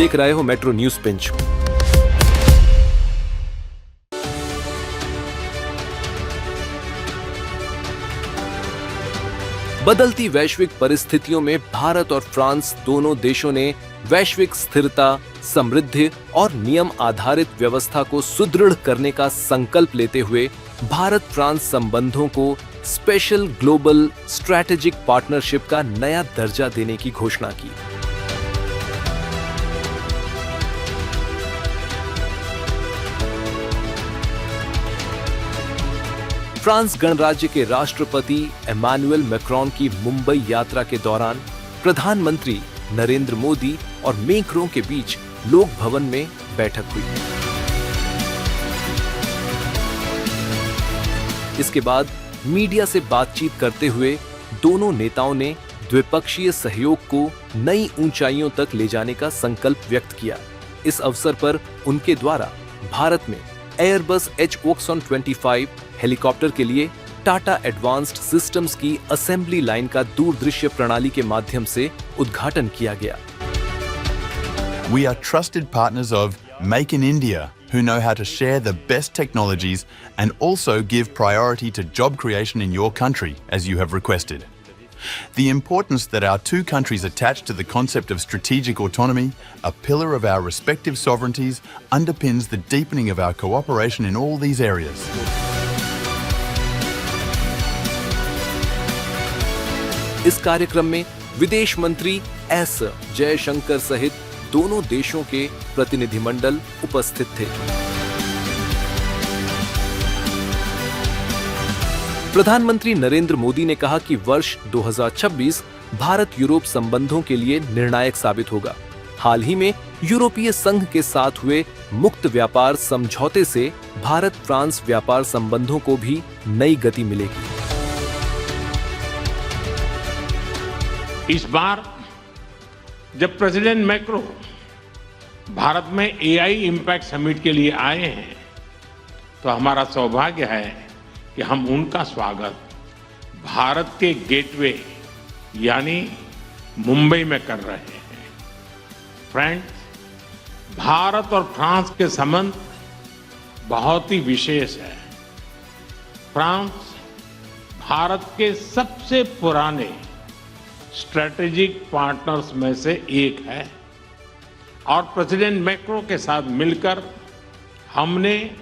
देख रहे हो मेट्रो न्यूज पिंच। बदलती वैश्विक परिस्थितियों में भारत और फ्रांस दोनों देशों ने वैश्विक स्थिरता, समृद्धि और नियम आधारित व्यवस्था को सुदृढ़ करने का संकल्प लेते हुए भारत फ्रांस संबंधों को स्पेशल ग्लोबल स्ट्रैटेजिक पार्टनरशिप का नया दर्जा देने की घोषणा की। फ्रांस गणराज्य के राष्ट्रपति एमानुएल मैक्रोन की मुंबई यात्रा के दौरान प्रधानमंत्री नरेंद्र मोदी और मैक्रोन के बीच लोक भवन में बैठक हुई। इसके बाद मीडिया से बातचीत करते हुए दोनों नेताओं ने द्विपक्षीय सहयोग को नई ऊंचाइयों तक ले जाने का संकल्प व्यक्त किया। इस अवसर पर उनके द्वारा भारत में एयरबस H-125 हेलीकॉप्टर के लिए टाटा एडवांस्ड सिस्टम्स की असेंबली लाइन का दूरदृश्य प्रणाली के माध्यम से उद्घाटन किया गया। We are trusted partners of Make in India, who know how to share the best technologies and also give priority to job creation in your country, as you have requested. The importance that our two countries attach to the concept of strategic autonomy, a pillar of our respective sovereignties, underpins the deepening of our cooperation in all these areas. इस कार्यक्रम में विदेश मंत्री S Jaishankar सहित दोनों देशों के प्रतिनिधिमंडल उपस्थित थे। प्रधानमंत्री नरेंद्र मोदी ने कहा कि वर्ष 2026 भारत यूरोप संबंधों के लिए निर्णायक साबित होगा। हाल ही में यूरोपीय संघ के साथ हुए मुक्त व्यापार समझौते से भारत फ्रांस व्यापार संबंधों को भी नई गति मिलेगी। इस बार जब प्रेसिडेंट मैक्रो भारत में AI इम्पैक्ट समिट के लिए आए हैं, तो हमारा सौभाग्य है कि हम उनका स्वागत भारत के गेटवे यानी मुंबई में कर रहे हैं। फ्रेंड्स, भारत और फ्रांस के संबंध बहुत ही विशेष है। फ्रांस भारत के सबसे पुराने स्ट्रैटेजिक पार्टनर्स में से एक है और प्रेसिडेंट मैक्रो के साथ मिलकर हमने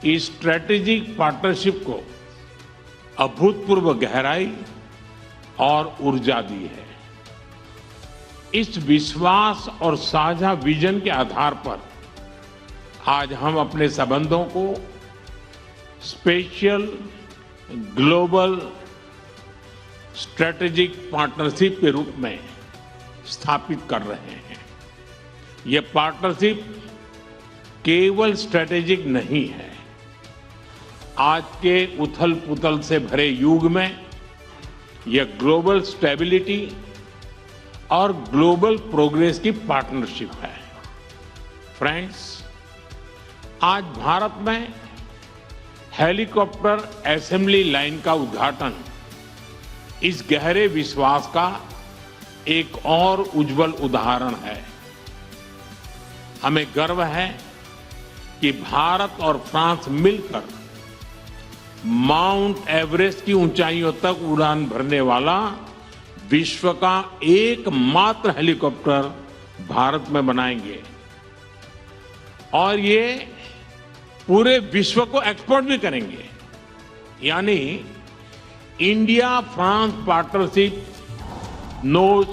इस स्ट्रैटेजिक पार्टनरशिप को अभूतपूर्व गहराई और ऊर्जा दी है। इस विश्वास और साझा विजन के आधार पर आज हम अपने संबंधों को स्पेशल ग्लोबल स्ट्रैटेजिक पार्टनरशिप के रूप में स्थापित कर रहे हैं। यह पार्टनरशिप केवल स्ट्रैटेजिक नहीं है। आज के उथल-पुथल से भरे युग में यह ग्लोबल स्टेबिलिटी और ग्लोबल प्रोग्रेस की पार्टनरशिप है। फ्रेंड्स, आज भारत में हेलीकॉप्टर असेंबली लाइन का उद्घाटन इस गहरे विश्वास का एक और उज्जवल उदाहरण है। हमें गर्व है कि भारत और फ्रांस मिलकर माउंट एवरेस्ट की ऊंचाइयों तक उड़ान भरने वाला विश्व का एकमात्र हेलीकॉप्टर भारत में बनाएंगे और ये पूरे विश्व को एक्सपोर्ट भी करेंगे। यानी India France partnership knows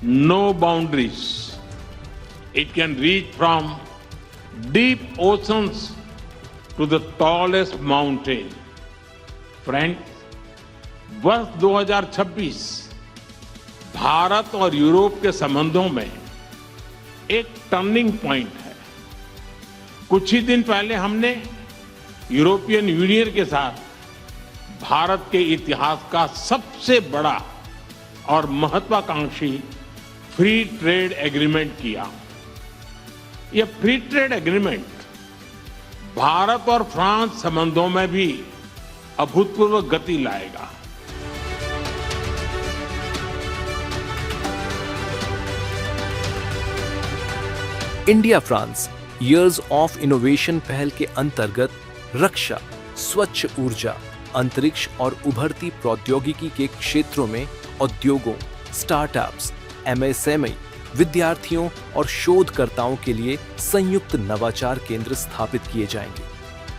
no boundaries. It can reach from deep oceans to the tallest mountain. Friends, वर्ष 2026 भारत और यूरोप के संबंधों में एक टर्निंग पॉइंट है। कुछ ही दिन पहले हमने यूरोपियन यूनियन के साथ भारत के इतिहास का सबसे बड़ा और महत्वाकांक्षी फ्री ट्रेड एग्रीमेंट किया। यह फ्री ट्रेड एग्रीमेंट भारत और फ्रांस संबंधों में भी अभूतपूर्व गति लाएगा। India France years of innovation पहल के अंतर्गत रक्षा, स्वच्छ ऊर्जा, अंतरिक्ष और उभरती प्रौद्योगिकी के क्षेत्रों में उद्योगों, स्टार्टअप्स, एमएसएमई, विद्यार्थियों और शोधकर्ताओं के लिए संयुक्त नवाचार केंद्र स्थापित किए जाएंगे।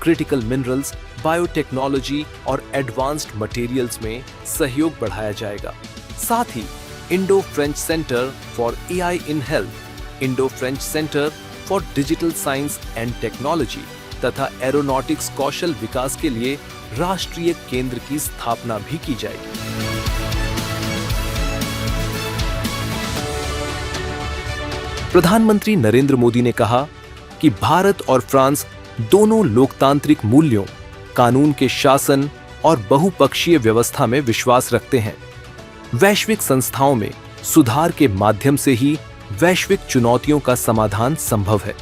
क्रिटिकल मिनरल्स, बायोटेक्नोलॉजी और एडवांस्ड मटेरियल्स में सहयोग बढ़ाया जाएगा। साथ ही Indo French centre for AI in health, Indo French centre for digital science and technology तथा एरोनॉटिक्स कौशल विकास के लिए राष्ट्रीय केंद्र की स्थापना भी की जाएगी। प्रधानमंत्री नरेंद्र मोदी ने कहा कि भारत और फ्रांस दोनों लोकतांत्रिक मूल्यों, कानून के शासन और बहुपक्षीय व्यवस्था में विश्वास रखते हैं। वैश्विक संस्थाओं में सुधार के माध्यम से ही वैश्विक चुनौतियों का समाधान संभव है।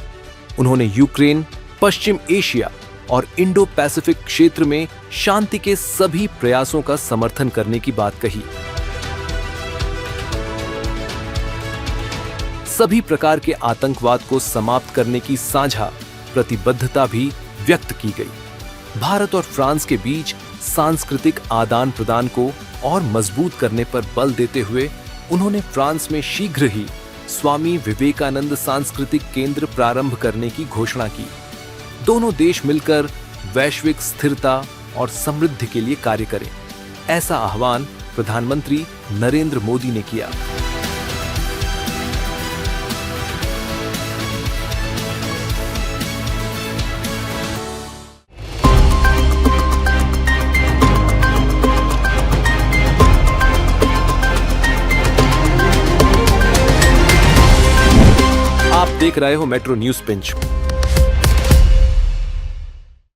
उन्होंने यूक्रेन, पश्चिम एशिया और इंडो पैसिफिक क्षेत्र में शांति के सभी प्रयासों का समर्थन करने की बात कही। सभी प्रकार के आतंकवाद को समाप्त करने की साझा प्रतिबद्धता भी व्यक्त की गई। भारत और फ्रांस के बीच सांस्कृतिक आदान प्रदान को और मजबूत करने पर बल देते हुए उन्होंने फ्रांस में शीघ्र ही स्वामी विवेकानंद सांस्कृतिक केंद्र प्रारंभ करने की घोषणा की। दोनों देश मिलकर वैश्विक स्थिरता और समृद्धि के लिए कार्य करें, ऐसा आह्वान प्रधानमंत्री नरेंद्र मोदी ने किया। आप देख रहे हो मेट्रो न्यूज पिंच।